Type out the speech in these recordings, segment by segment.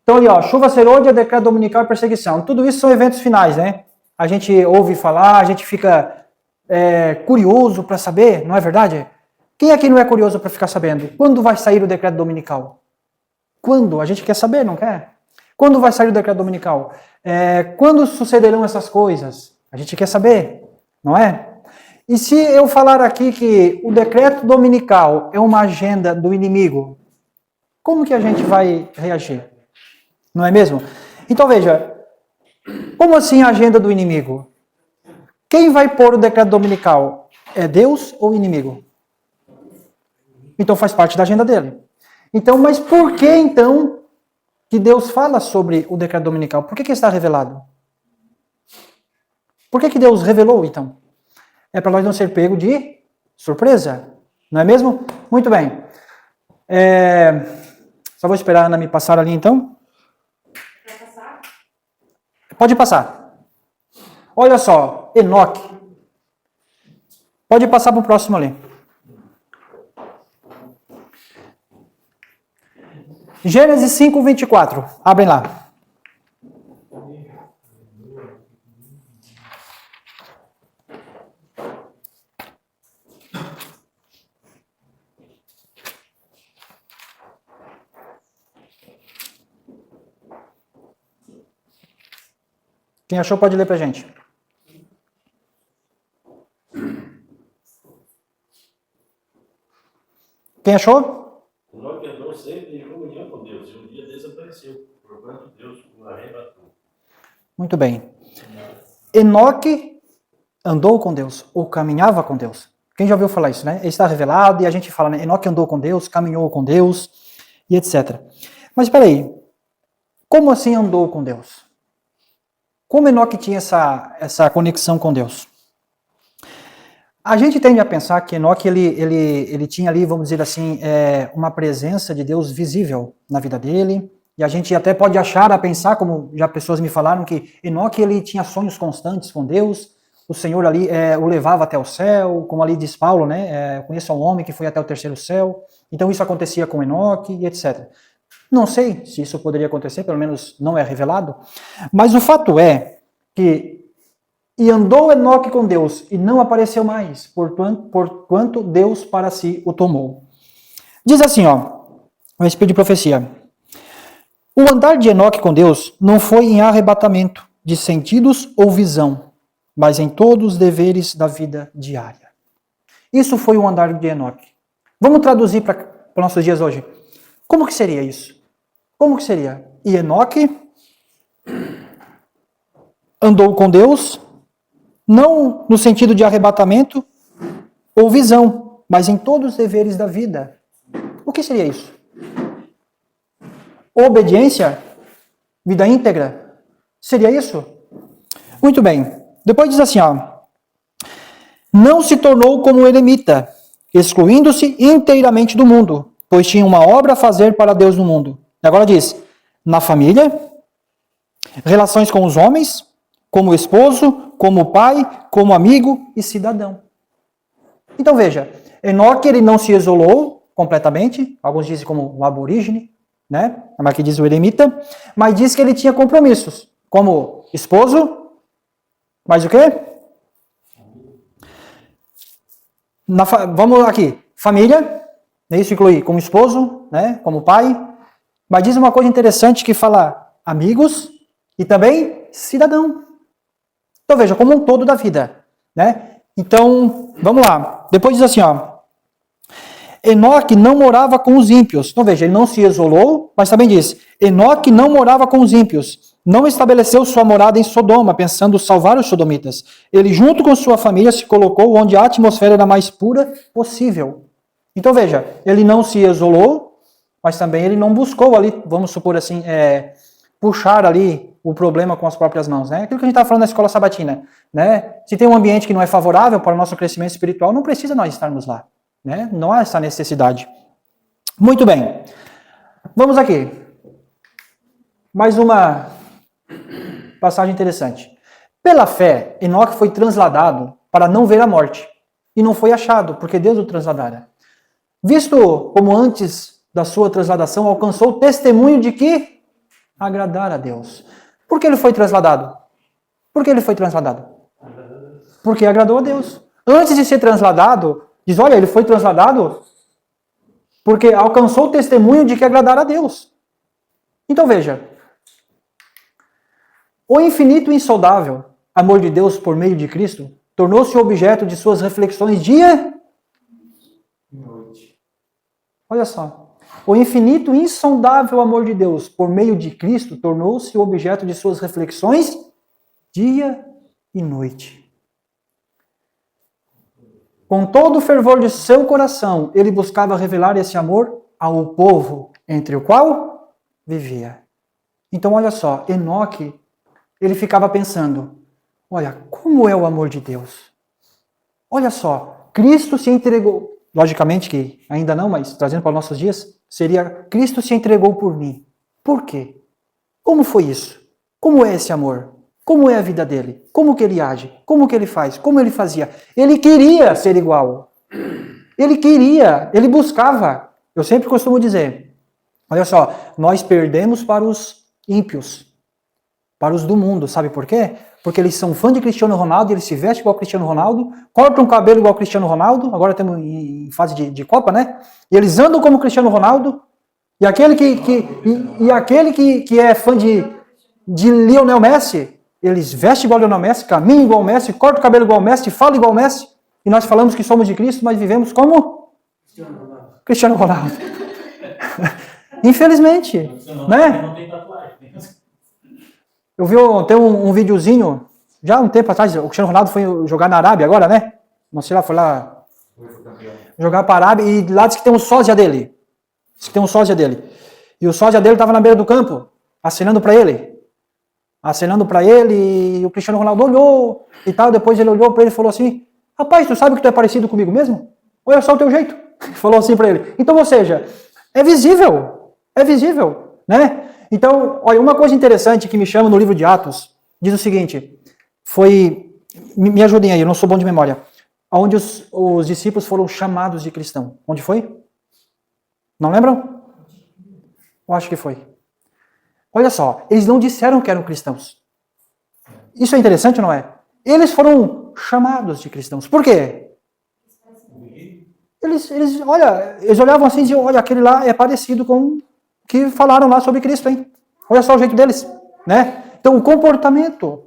Então ali, ó, chuva serôdia, decreto dominical e perseguição. Tudo isso são eventos finais, né? A gente ouve falar, a gente fica curioso para saber, não é verdade? Quem aqui não é curioso para ficar sabendo? Quando vai sair o decreto dominical? Quando? A gente quer saber, não quer? Quando vai sair o decreto dominical? Quando sucederão essas coisas? A gente quer saber, não é? E se eu falar aqui que o decreto dominical é uma agenda do inimigo, como que a gente vai reagir? Não é mesmo? Então veja, como assim a agenda do inimigo? Quem vai pôr o decreto dominical? É Deus ou o inimigo? Então faz parte da agenda dele. Então, mas por que então que Deus fala sobre o decreto dominical? Por que está revelado? Por que Deus revelou então? É para nós não ser pego de surpresa, não é mesmo? Muito bem. Só vou esperar a Ana me passar ali então. Quer passar? Pode passar. Olha só, Enoque. Pode passar para o próximo ali. Gênesis 5, 24. Abrem lá. Quem achou pode ler para a gente. Quem achou? Enoque andou sempre em comunhão com Deus, e um dia desapareceu, porquanto Deus o arrebatou. Muito bem. Enoque andou com Deus, ou caminhava com Deus. Quem já ouviu falar isso, né? Ele está revelado e a gente fala, né? Enoque andou com Deus, caminhou com Deus, e etc. Mas espera aí, como assim andou com Deus? Como Enoque tinha essa conexão com Deus? A gente tende a pensar que Enoque ele tinha ali, vamos dizer assim, uma presença de Deus visível na vida dele, e a gente até pode achar a pensar, como já pessoas me falaram, que Enoque ele tinha sonhos constantes com Deus, o Senhor ali o levava até o céu, como ali diz Paulo, né? Eu conheço um homem que foi até o terceiro céu, então isso acontecia com Enoque e etc. Não sei se isso poderia acontecer, pelo menos não é revelado, mas o fato é que e andou Enoque com Deus e não apareceu mais, porquanto Deus para si o tomou. Diz assim, ó, o Espírito de profecia. O andar de Enoque com Deus não foi em arrebatamento de sentidos ou visão, mas em todos os deveres da vida diária. Isso foi o andar de Enoque. Vamos traduzir para nossos dias hoje. Como que seria isso? Como que seria? E Enoque andou com Deus, não no sentido de arrebatamento ou visão, mas em todos os deveres da vida. O que seria isso? Obediência? Vida íntegra? Seria isso? Muito bem. Depois diz assim, ó. Não se tornou como o eremita, excluindo-se inteiramente do mundo, pois tinha uma obra a fazer para Deus no mundo. Agora diz, na família, relações com os homens, como esposo, como pai, como amigo e cidadão. Então veja, Enoque ele não se isolou completamente, alguns dizem como o aborígene, né? Mas aqui diz o eremita, mas diz que ele tinha compromissos, como esposo, mais o quê? Vamos aqui, família, isso inclui como esposo, né? Como pai, mas diz uma coisa interessante que fala amigos e também cidadão. Então veja, como um todo da vida, né? Então, vamos lá. Depois diz assim, ó. Enoque não morava com os ímpios. Então veja, ele não se isolou, mas também diz, Enoque não morava com os ímpios. Não estabeleceu sua morada em Sodoma, pensando salvar os sodomitas. Ele, junto com sua família, se colocou onde a atmosfera era mais pura possível. Então veja, ele não se isolou, mas também ele não buscou ali, vamos supor assim, puxar ali o problema com as próprias mãos, né? Aquilo que a gente estava falando na escola sabatina, né? Se tem um ambiente que não é favorável para o nosso crescimento espiritual, não precisa nós estarmos lá, né? Não há essa necessidade. Muito bem. Vamos aqui. Mais uma passagem interessante. Pela fé, Enoque foi transladado para não ver a morte, e não foi achado, porque Deus o transladara. Visto como antes da sua transladação alcançou o testemunho de que Agradar a Deus. Por que ele foi transladado? Por que ele foi transladado? Porque agradou a Deus. Antes de ser transladado, diz, olha, ele foi transladado porque alcançou o testemunho de que agradara a Deus. Então veja, o infinito e insondável amor de Deus por meio de Cristo tornou-se objeto de suas reflexões dia e noite. Olha só. O infinito e insondável amor de Deus por meio de Cristo tornou-se objeto de suas reflexões dia e noite. Com todo o fervor de seu coração, ele buscava revelar esse amor ao povo entre o qual vivia. Então, olha só, Enoque, ele ficava pensando, olha, como é o amor de Deus? Olha só, Cristo se entregou, logicamente que ainda não, mas trazendo para os nossos dias, seria Cristo se entregou por mim. Por quê? Como foi isso? Como é esse amor? Como é a vida dele? Como que ele age? Como que ele faz? Como ele fazia? Ele queria ser igual. Ele queria, ele buscava. Eu sempre costumo dizer, olha só, nós perdemos para os ímpios, para os do mundo, sabe por quê? Porque eles são fã de Cristiano Ronaldo, eles se vestem igual Cristiano Ronaldo, cortam o cabelo igual Cristiano Ronaldo, agora estamos em fase de Copa, né? E eles andam como Cristiano Ronaldo, e aquele que é fã de Lionel Messi, eles vestem igual Lionel Messi, caminham igual Messi, cortam o cabelo igual Messi, falam igual Messi, e nós falamos que somos de Cristo, mas vivemos como? Cristiano Ronaldo. Infelizmente, né? Eu vi tem um videozinho, já um tempo atrás, o Cristiano Ronaldo foi jogar na Arábia agora, né? Não sei lá, foi lá jogar para a Arábia, e lá diz que tem um sósia dele. Diz que tem um sósia dele. E o sósia dele estava na beira do campo, acenando para ele. E o Cristiano Ronaldo olhou e tal, depois ele olhou para ele e falou assim, rapaz, tu sabe que tu é parecido comigo mesmo? Olha só o teu jeito. Falou assim para ele. Então, ou seja, é visível, né? Então, olha, uma coisa interessante que me chama no livro de Atos, diz o seguinte, me ajudem aí, eu não sou bom de memória, onde os discípulos foram chamados de cristão. Onde foi? Não lembram? Eu acho que foi. Olha só, eles não disseram que eram cristãos. Isso é interessante, não é? Eles foram chamados de cristãos. Por quê? Eles olhavam assim e diziam, olha, aquele lá é parecido com o que falaram lá sobre Cristo, hein? Olha só o jeito deles, né? Então, o comportamento,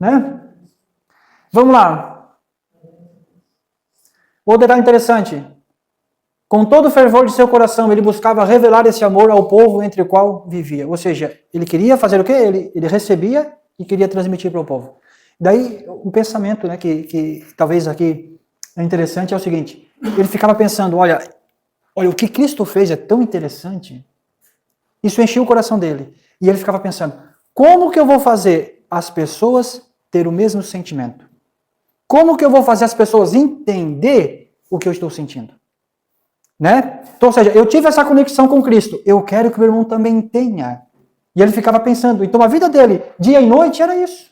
né? Vamos lá. Outro detalhe interessante. Com todo o fervor de seu coração, ele buscava revelar esse amor ao povo entre o qual vivia. Ou seja, ele queria fazer o quê? Ele recebia e queria transmitir para o povo. Daí, um pensamento, né, que talvez aqui é interessante é o seguinte. Ele ficava pensando, olha, o que Cristo fez é tão interessante. Isso enchia o coração dele. E ele ficava pensando, como que eu vou fazer as pessoas ter o mesmo sentimento? Como que eu vou fazer as pessoas entender o que eu estou sentindo? Né? Então, ou seja, eu tive essa conexão com Cristo, eu quero que o meu irmão também tenha. E ele ficava pensando, então a vida dele, dia e noite, era isso.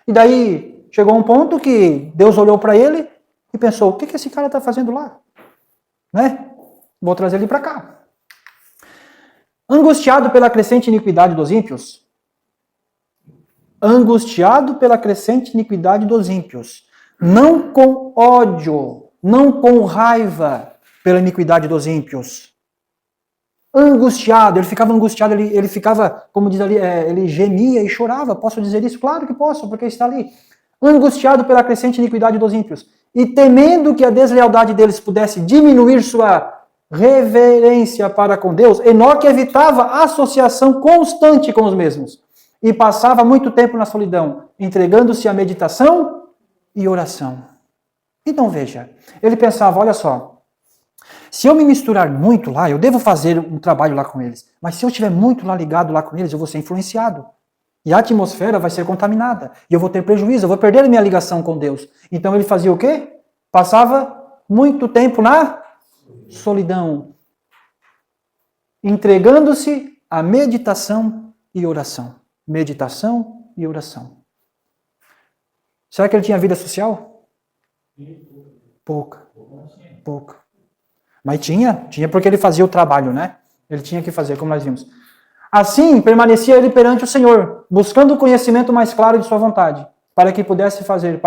E daí, chegou um ponto que Deus olhou para ele e pensou, o que esse cara está fazendo lá? Né? Vou trazer ele para cá. Angustiado pela crescente iniquidade dos ímpios, não com ódio, não com raiva, pela iniquidade dos ímpios. Angustiado, ele ficava angustiado, ele ficava, como diz ali, ele gemia e chorava. Posso dizer isso? Claro que posso, porque está ali. Angustiado pela crescente iniquidade dos ímpios. E temendo que a deslealdade deles pudesse diminuir sua reverência para com Deus, Enoque evitava a associação constante com os mesmos. E passava muito tempo na solidão, entregando-se à meditação e oração. Então veja, ele pensava, olha só, se eu me misturar muito lá, eu devo fazer um trabalho lá com eles. Mas se eu estiver muito lá ligado lá com eles, eu vou ser influenciado. E a atmosfera vai ser contaminada. E eu vou ter prejuízo, eu vou perder a minha ligação com Deus. Então ele fazia o quê? Passava muito tempo na solidão. Entregando-se à meditação e oração. Meditação e oração. Será que ele tinha vida social? Pouca. Mas tinha porque ele fazia o trabalho, né? Ele tinha que fazer, como nós vimos. Assim, permanecia ele perante o Senhor, buscando o conhecimento mais claro de sua vontade, para que pudesse fazer,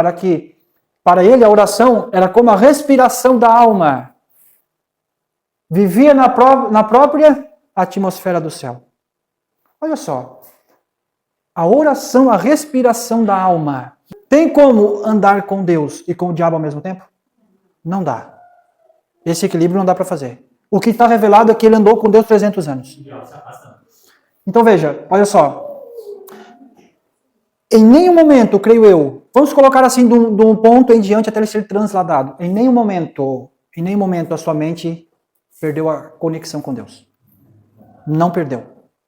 para ele a oração era como a respiração da alma. Vivia na própria atmosfera do céu. Olha só, a oração, a respiração da alma. Tem como andar com Deus e com o diabo ao mesmo tempo? Não dá. Esse equilíbrio não dá para fazer. O que está revelado é que ele andou com Deus 300 anos. Então veja, olha só. Em nenhum momento, creio eu, vamos colocar assim de um ponto em diante até ele ser transladado. Em nenhum momento a sua mente perdeu a conexão com Deus. Não perdeu.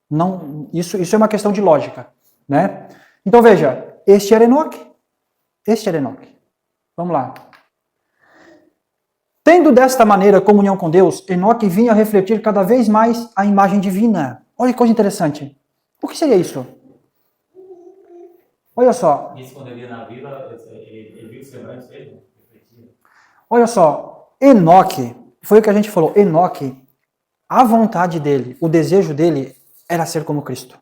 Não, isso é uma questão de lógica, né? Então veja, este era Enoque. Vamos lá. Tendo desta maneira comunhão com Deus, Enoque vinha a refletir cada vez mais a imagem divina. Olha que coisa interessante. O que seria isso? Olha só. Isso quando ele ia na vila, ele viu o semblante dele? Olha só. Enoque, foi o que a gente falou. Enoque, a vontade dele, o desejo dele era ser como Cristo.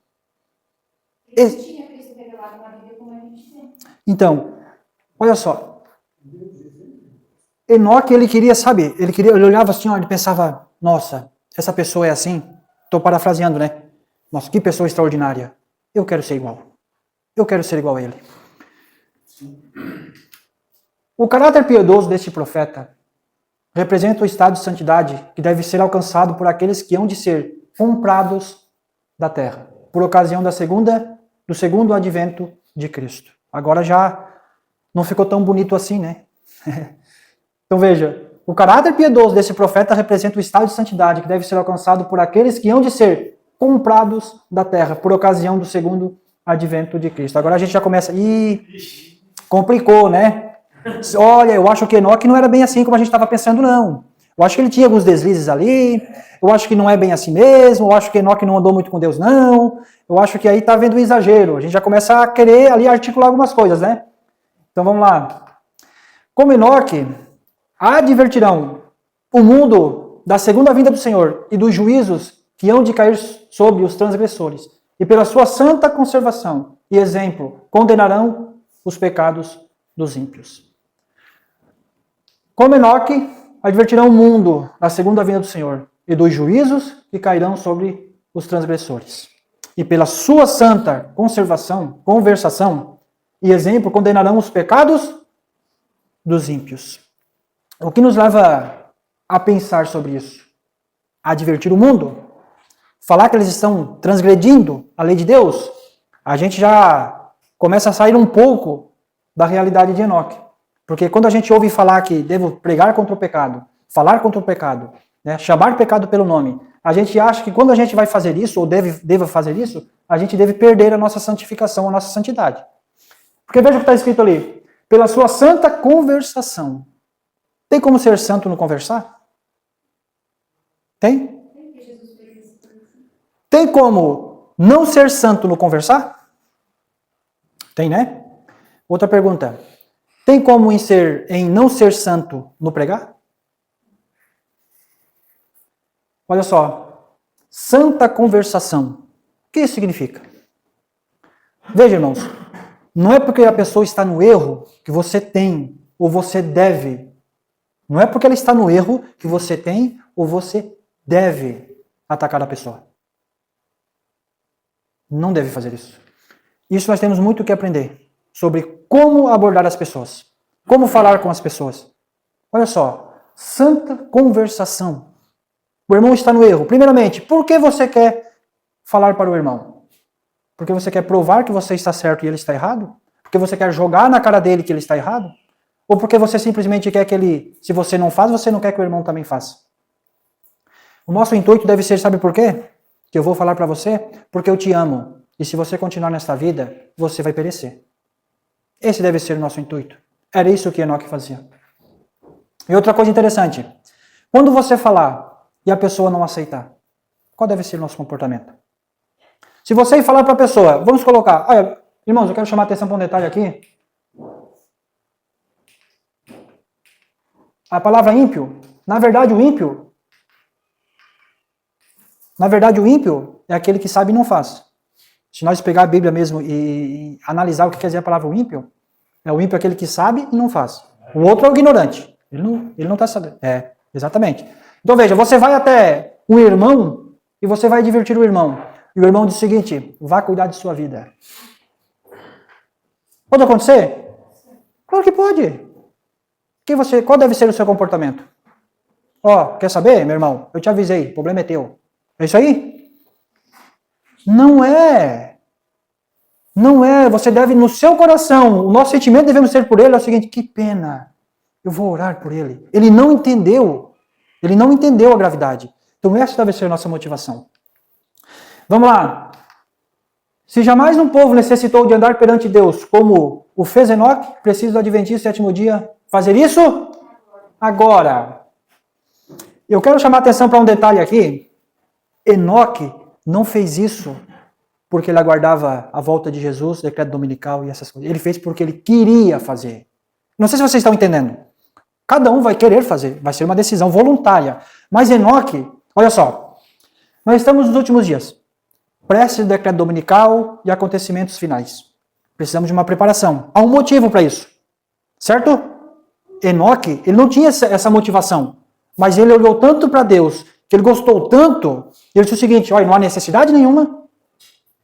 Ele tinha Cristo revelado na Bíblia como a gente tem. Então, olha só. Enoque, ele olhava assim, ó, ele pensava, nossa, essa pessoa é assim. Estou parafraseando, né? Nossa, que pessoa extraordinária. Eu quero ser igual. Eu quero ser igual a ele. O caráter piedoso deste profeta representa o estado de santidade que deve ser alcançado por aqueles que hão de ser comprados da terra, por ocasião do segundo advento de Cristo. Agora já não ficou tão bonito assim, né? Então veja, o caráter piedoso desse profeta representa o estado de santidade que deve ser alcançado por aqueles que hão de ser comprados da terra, por ocasião do segundo advento de Cristo. Agora a gente já começa, complicou, né? Olha, eu acho que Enoque não era bem assim como a gente estava pensando, não. Eu acho que ele tinha alguns deslizes ali, eu acho que não é bem assim mesmo, eu acho que Enoque não andou muito com Deus, não. Eu acho que aí está havendo um exagero. A gente já começa a querer ali articular algumas coisas, né? Então vamos lá. Como Enoque, advertirão o mundo da segunda vinda do Senhor e dos juízos que hão de cair sobre os transgressores. E pela sua santa conservação e exemplo, condenarão os pecados dos ímpios. Como Enoque, advertirão o mundo da segunda vinda do Senhor e dos juízos que cairão sobre os transgressores. E pela sua santa conversação e exemplo, condenarão os pecados dos ímpios. O que nos leva a pensar sobre isso? Advertir o mundo? Falar que eles estão transgredindo a lei de Deus? A gente já começa a sair um pouco da realidade de Enoque. Porque quando a gente ouve falar que devo pregar contra o pecado, falar contra o pecado, né, chamar pecado pelo nome, a gente acha que quando a gente vai fazer isso, ou deva fazer isso, a gente deve perder a nossa santificação, a nossa santidade. Porque veja o que está escrito ali. Pela sua santa conversação. Tem como ser santo no conversar? Tem? Tem como não ser santo no conversar? Tem, né? Outra pergunta. Tem como em não ser santo no pregar? Olha só. Santa conversação. O que isso significa? Veja, irmãos. Não é porque a pessoa está no erro que você tem ou você deve. Não é porque ela está no erro que você tem ou você deve atacar a pessoa. Não deve fazer isso. Isso nós temos muito o que aprender sobre como abordar as pessoas, como falar com as pessoas. Olha só, santa conversação. O irmão está no erro. Primeiramente, por que você quer falar para o irmão? Porque você quer provar que você está certo e ele está errado? Porque você quer jogar na cara dele que ele está errado? Ou porque você simplesmente quer que ele, se você não faz, você não quer que o irmão também faça? O nosso intuito deve ser, sabe por quê? Que eu vou falar para você, porque eu te amo. E se você continuar nesta vida, você vai perecer. Esse deve ser o nosso intuito. Era isso que Enoque fazia. E outra coisa interessante. Quando você falar e a pessoa não aceitar, qual deve ser o nosso comportamento? Se você ir falar para a pessoa, vamos colocar... Olha, irmãos, eu quero chamar a atenção para um detalhe aqui. A palavra ímpio, na verdade o ímpio Na verdade, o ímpio é aquele que sabe e não faz. Se nós pegar a Bíblia mesmo e analisar o que quer dizer a palavra ímpio, o ímpio é aquele que sabe e não faz. O outro é o ignorante. Ele não está sabendo. Exatamente. Então veja, você vai até um irmão e você vai divertir o irmão. E o irmão diz o seguinte: vá cuidar de sua vida. Pode acontecer? Claro que pode. Qual deve ser o seu comportamento? Quer saber, meu irmão? Eu te avisei, o problema é teu. É isso aí? Não é. Não é. Você deve, no seu coração, o nosso sentimento devemos ter por ele é o seguinte: que pena. Eu vou orar por ele. Ele não entendeu. Ele não entendeu a gravidade. Então essa deve ser a nossa motivação. Vamos lá. Se jamais um povo necessitou de andar perante Deus, como o fez Enoque, precisa do Adventista sétimo dia fazer isso agora. Eu quero chamar a atenção para um detalhe aqui. Enoque não fez isso porque ele aguardava a volta de Jesus, decreto dominical e essas coisas. Ele fez porque ele queria fazer. Não sei se vocês estão entendendo. Cada um vai querer fazer, vai ser uma decisão voluntária. Mas Enoque, olha só, nós estamos nos últimos dias. Prestes do decreto dominical e acontecimentos finais. Precisamos de uma preparação. Há um motivo para isso. Certo? Enoque, ele não tinha essa motivação. Mas ele olhou tanto para Deus, que ele gostou tanto, ele disse o seguinte: olha, não há necessidade nenhuma.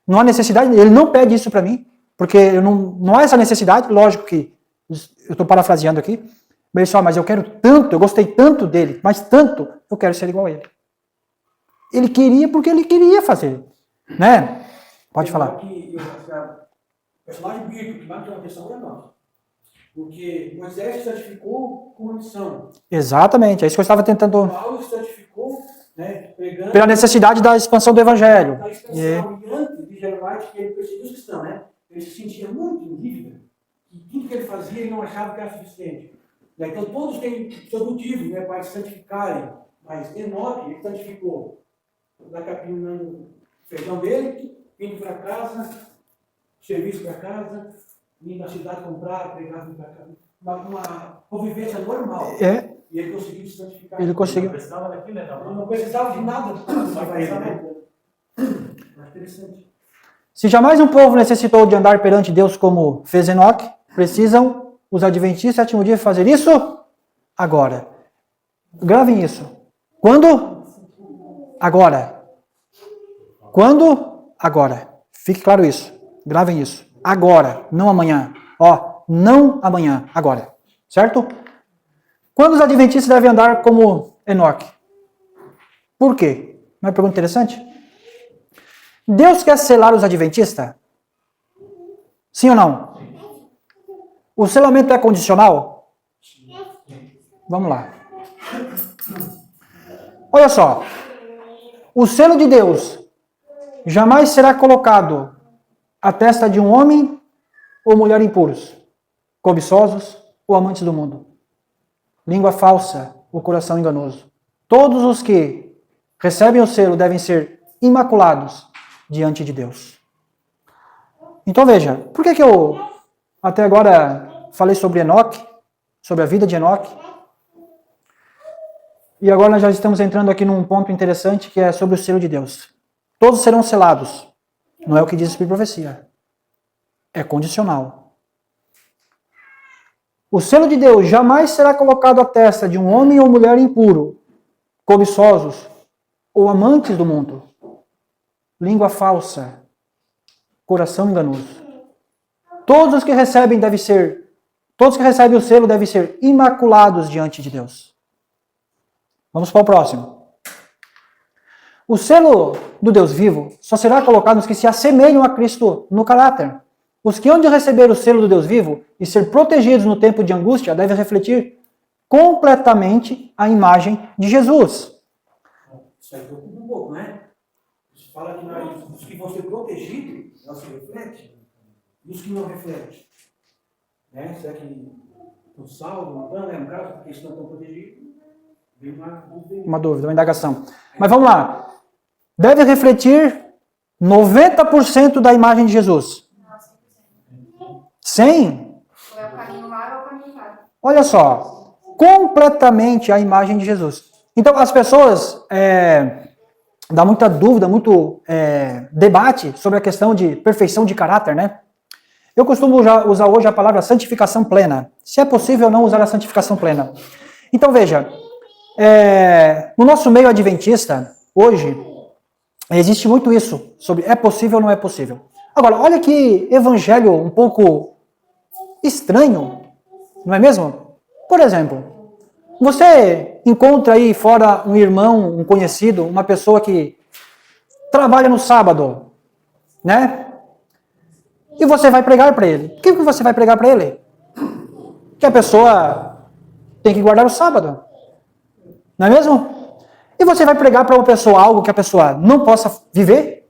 Não há necessidade, ele não pede isso para mim, porque não há essa necessidade. Lógico que, eu estou parafraseando aqui, mas eu quero tanto, eu gostei tanto dele, mas tanto, eu quero ser igual a ele. Ele queria porque ele queria fazer. Né? Pode falar. O personagem bíblico que mais chama atenção é nós. Porque Moisés se santificou com uma missão. Exatamente, é isso que eu estava tentando. Paulo se santificou, né, pregando. Pela necessidade da expansão do evangelho. A expansão, e antes de Jerusalém, que ele perseguiu os cristãos, né? Ele se sentia muito em dívida. E tudo que ele fazia, ele não achava que era suficiente. Então todos têm seus motivos, né, para se santificarem. Mas Enoque, ele santificou. Da capina no feijão dele, indo para casa, serviço para casa, indo na cidade comprar, pegar para casa. Uma convivência normal. E ele conseguiu se santificar. Ele conseguiu. Ele não precisava de nada para ele. Interessante. Se jamais um povo necessitou de andar perante Deus como fez Enoque, precisam os adventistas sétimo dia fazer isso agora. Gravem isso. Quando? Agora. Quando? Agora. Fique claro isso. Gravem isso. Agora, não amanhã. Não amanhã, agora. Certo? Quando os adventistas devem andar como Enoque? Por quê? Não é uma pergunta interessante? Deus quer selar os adventistas? Sim ou não? O selamento é condicional? Vamos lá. Olha só. O selo de Deus jamais será colocado à testa de um homem ou mulher impuros, cobiçosos ou amantes do mundo. Língua falsa, o coração enganoso. Todos os que recebem o selo devem ser imaculados diante de Deus. Então veja, por que eu até agora falei sobre Enoque, sobre a vida de Enoque? E agora nós já estamos entrando aqui num ponto interessante que é sobre o selo de Deus. Todos serão selados. Não é o que diz a Espírito de Profecia. É condicional. O selo de Deus jamais será colocado à testa de um homem ou mulher impuro, cobiçosos ou amantes do mundo. Língua falsa, coração enganoso. Todos os que recebem o selo devem ser imaculados diante de Deus. Vamos para o próximo. O selo do Deus vivo só será colocado nos que se assemelham a Cristo no caráter. Os que hão de receber o selo do Deus vivo e ser protegidos no tempo de angústia devem refletir completamente a imagem de Jesus. Isso aí preocupa um pouco, né? Você fala que os que vão ser protegidos, elas se refletem, e os que não refletem. Né? Será que estão salvos, não estão, no caso, porque eles não estão protegidos? Vem uma dúvida, uma indagação. Mas vamos lá. Deve refletir 90% da imagem de Jesus. 100? Ou é o caminho lá ou é o caminho cá. Olha só. Completamente a imagem de Jesus. Então, as pessoas dá muita dúvida, muito debate sobre a questão de perfeição de caráter, né? Eu costumo usar hoje a palavra santificação plena. Se é possível ou não usar a santificação plena. Então veja, no nosso meio adventista, hoje, existe muito isso, sobre é possível ou não é possível. Agora, olha que evangelho um pouco estranho, não é mesmo? Por exemplo, você encontra aí fora um irmão, um conhecido, uma pessoa que trabalha no sábado, né? E você vai pregar para ele. O que você vai pregar para ele? Que a pessoa tem que guardar o sábado. Não é mesmo? E você vai pregar para uma pessoa algo que a pessoa não possa viver?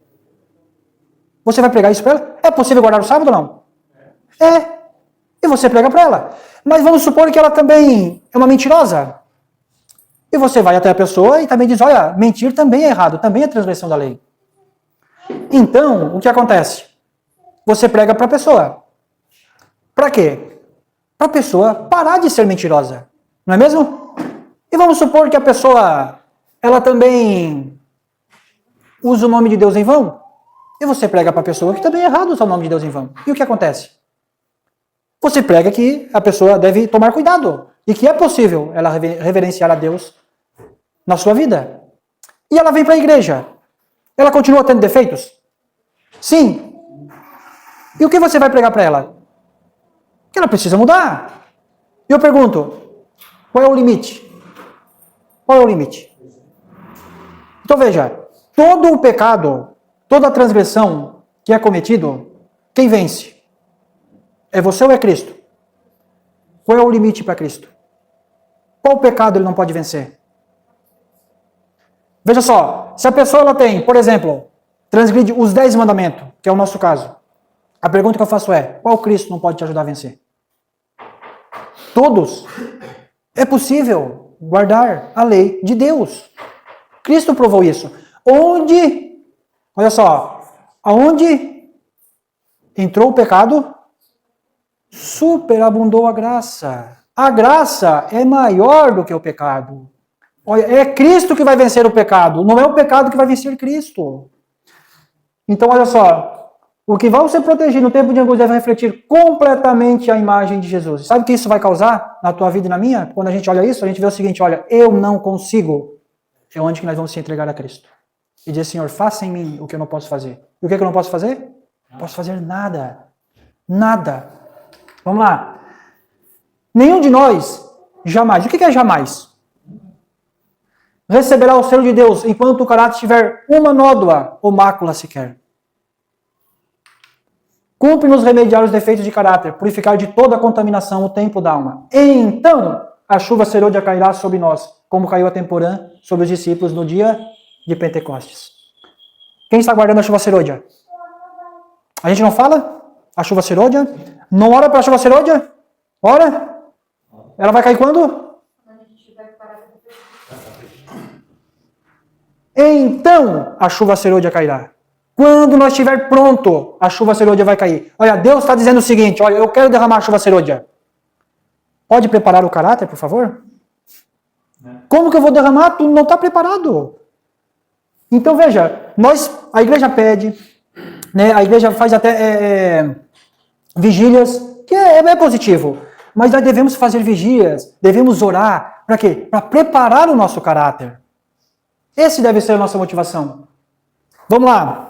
Você vai pregar isso para ela? É possível guardar o sábado ou não? É. E você prega para ela. Mas vamos supor que ela também é uma mentirosa. E você vai até a pessoa e também diz, olha, mentir também é errado, também é transgressão da lei. Então, o que acontece? Você prega para a pessoa. Para quê? Para a pessoa parar de ser mentirosa. Não é mesmo? E vamos supor que a pessoa, ela também usa o nome de Deus em vão. E você prega para a pessoa que também é errado usar o nome de Deus em vão. E o que acontece? Você prega que a pessoa deve tomar cuidado. E que é possível ela reverenciar a Deus na sua vida. E ela vem para a igreja. Ela continua tendo defeitos? Sim. E o que você vai pregar para ela? Que ela precisa mudar. E eu pergunto, qual é o limite? Qual é o limite? Então veja, todo o pecado, toda a transgressão que é cometido, quem vence? É você ou é Cristo? Qual é o limite para Cristo? Qual pecado ele não pode vencer? Veja só, se a pessoa ela tem, por exemplo, transgride os 10 mandamentos, que é o nosso caso, a pergunta que eu faço é, qual Cristo não pode te ajudar a vencer? Todos. É possível guardar a lei de Deus. Cristo provou isso. Onde, olha só, aonde entrou o pecado, superabundou a graça. A graça é maior do que o pecado. Olha, é Cristo que vai vencer o pecado, não é o pecado que vai vencer Cristo. Então, olha só, o que vai ser protegido no tempo de angústia deve refletir completamente a imagem de Jesus. Sabe o que isso vai causar na tua vida e na minha? Quando a gente olha isso, a gente vê o seguinte, olha, eu não consigo. É onde que nós vamos se entregar a Cristo. E dizer, Senhor, faça em mim o que eu não posso fazer. E o que eu não posso fazer? Não posso fazer nada. Nada. Vamos lá. Nenhum de nós, jamais. O que é jamais? Receberá o selo de Deus enquanto o caráter tiver uma nódoa ou mácula sequer. Cumpre-nos remediar os defeitos de caráter, purificar de toda a contaminação o tempo da alma. Então a chuva serôdia cairá sobre nós, como caiu a temporã sobre os discípulos no dia de Pentecostes. Quem está guardando a chuva serôdia? A gente não fala? A chuva serôdia? Não ora para a chuva serôdia? Ora? Ela vai cair quando? Então a chuva serôdia cairá. Quando nós estiver pronto, a chuva serôdia vai cair. Olha, Deus está dizendo o seguinte, olha, eu quero derramar a chuva serôdia. Pode preparar o caráter, por favor? Como que eu vou derramar? Tu não está preparado. Então veja, a igreja pede, né, a igreja faz até vigílias, que é positivo. Mas nós devemos fazer vigílias, devemos orar, para quê? Para preparar o nosso caráter. Esse deve ser a nossa motivação. Vamos lá.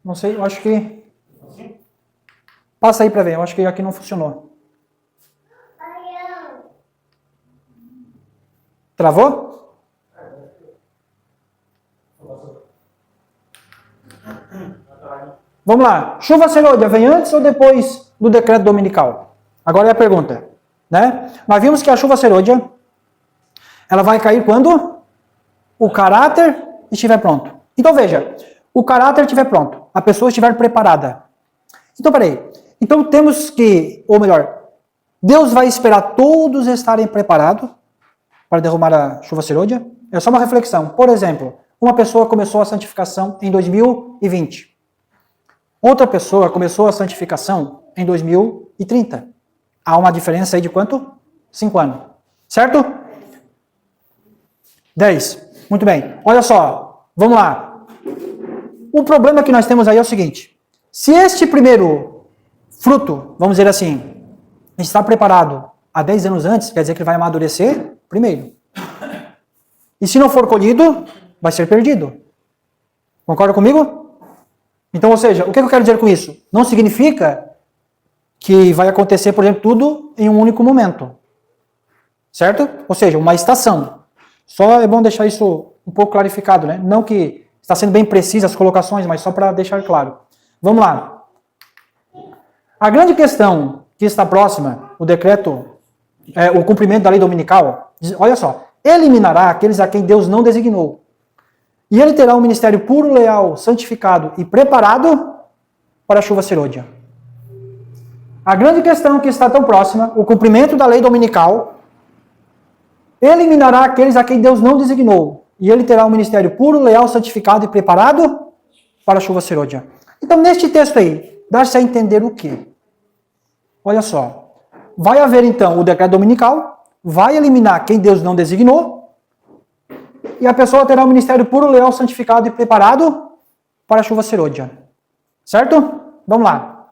Não sei, eu acho que... Passa aí para ver, eu acho que aqui não funcionou. Travou? Vamos lá. Chuva serôdia vem antes ou depois do decreto dominical? Agora é a pergunta, né? Nós vimos que a chuva serôdia, ela vai cair quando o caráter estiver pronto. Então veja, o caráter estiver pronto, a pessoa estiver preparada. Então peraí, então temos que, ou melhor, Deus vai esperar todos estarem preparados para derramar a chuva serôdia? É só uma reflexão. Por exemplo, uma pessoa começou a santificação em 2020. Outra pessoa começou a santificação em 2030. Há uma diferença aí de quanto? 5 anos. Certo? 10. Muito bem. Olha só. Vamos lá. O problema que nós temos aí é o seguinte. Se este primeiro fruto, vamos dizer assim, está preparado há 10 anos antes, quer dizer que ele vai amadurecer primeiro. E se não for colhido, vai ser perdido. Concorda comigo? Então, ou seja, o que eu quero dizer com isso? Não significa que vai acontecer, por exemplo, tudo em um único momento. Certo? Ou seja, uma estação. Só é bom deixar isso um pouco clarificado, né? Não que está sendo bem preciso as colocações, mas só para deixar claro. Vamos lá. A grande questão que está próxima, o decreto, o cumprimento da lei dominical, olha só, eliminará aqueles a quem Deus não designou. E ele terá um ministério puro, leal, santificado e preparado para a chuva serôdia. A grande questão que está tão próxima, o cumprimento da lei dominical, eliminará aqueles a quem Deus não designou. E ele terá um ministério puro, leal, santificado e preparado para a chuva serôdia. Então, neste texto aí, dá-se a entender o quê? Olha só. Vai haver, então, o decreto dominical, vai eliminar quem Deus não designou, e a pessoa terá um ministério puro, leal, santificado e preparado para a chuva serôdia. Certo? Vamos lá.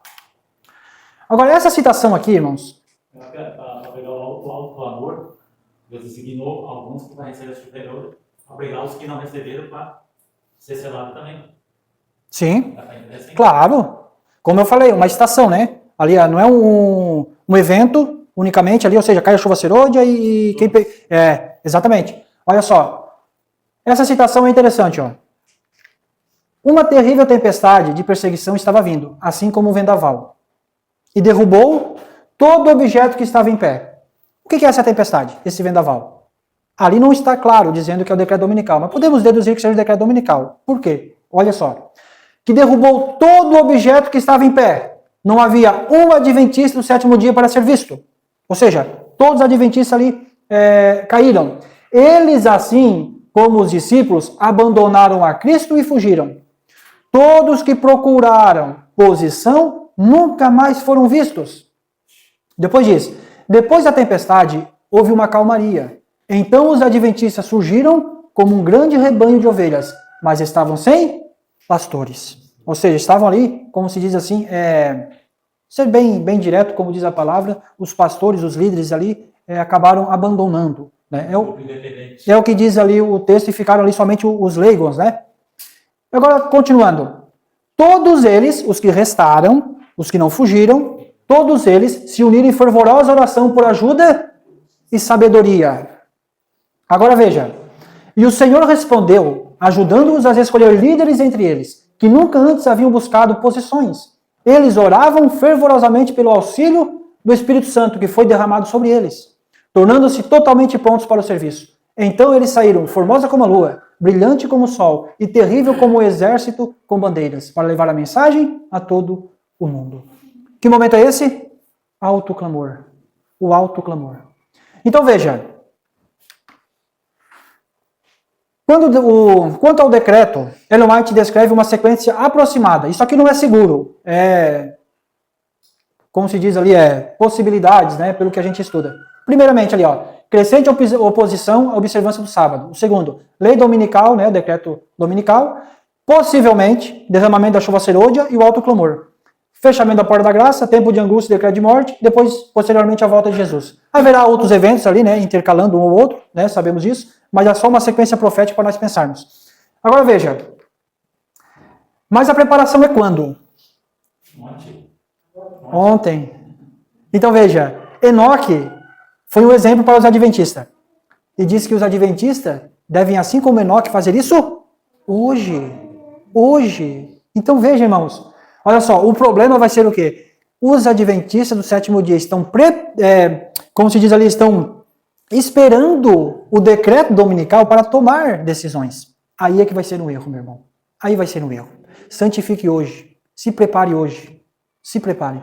Agora, essa citação aqui, irmãos. Para pegar o alto clamor, Deus designou alguns que vão receber a superior, para pegar os que não receberam para ser selado também. Sim, claro. Como eu falei, uma estação, né? Ali não é um evento unicamente ali, ou seja, cai a chuva serôdia e quem... exatamente. Olha só. Essa citação é interessante, ó. Uma terrível tempestade de perseguição estava vindo, assim como um vendaval, e derrubou todo objeto que estava em pé. O que é essa tempestade, esse vendaval? Ali não está claro dizendo que é o decreto dominical, mas podemos deduzir que seja o decreto dominical. Por quê? Olha só. Que derrubou todo objeto que estava em pé. Não havia um adventista do sétimo dia para ser visto. Ou seja, todos os adventistas ali caíram. Eles, assim como os discípulos, abandonaram a Cristo e fugiram. Todos que procuraram posição nunca mais foram vistos. Depois diz, depois da tempestade, houve uma calmaria. Então os adventistas surgiram como um grande rebanho de ovelhas, mas estavam sem pastores. Ou seja, estavam ali, como se diz assim, ser bem direto, como diz a palavra, os pastores, os líderes ali, acabaram abandonando. Né? É o que diz ali o texto, e ficaram ali somente os leigos, né? Agora, continuando. Todos eles, os que restaram, os que não fugiram, todos eles se uniram em fervorosa oração por ajuda e sabedoria. Agora veja. E o Senhor respondeu, ajudando-os a escolher líderes entre eles, que nunca antes haviam buscado posições. Eles oravam fervorosamente pelo auxílio do Espírito Santo que foi derramado sobre eles, tornando-se totalmente prontos para o serviço. Então eles saíram, formosa como a lua, brilhante como o sol e terrível como o exército com bandeiras, para levar a mensagem a todo o mundo. Que momento é esse? Alto clamor. O alto clamor. Então veja, quanto ao decreto, Ellen White descreve uma sequência aproximada. Isso aqui não é seguro. Como se diz ali, possibilidades, né, pelo que a gente estuda. Primeiramente ali, ó, crescente oposição à observância do sábado. O segundo, lei dominical, né, decreto dominical. Possivelmente, derramamento da chuva serôdia e o alto clamor. Fechamento da porta da graça, tempo de angústia e decreto de morte, depois, posteriormente, a volta de Jesus. Haverá outros eventos ali, né, intercalando um ou outro, né, sabemos disso, mas é só uma sequência profética para nós pensarmos. Agora veja, mas a preparação é quando? Ontem. Então veja, Enoque foi um exemplo para os adventistas. E diz que os adventistas devem, assim como Enoque, fazer isso hoje. Hoje. Então veja, irmãos, olha só, o problema vai ser o quê? Os adventistas do sétimo dia estão, como se diz ali, estão esperando o decreto dominical para tomar decisões. Aí é que vai ser um erro, meu irmão. Aí vai ser um erro. Santifique hoje. Se prepare hoje. Se prepare.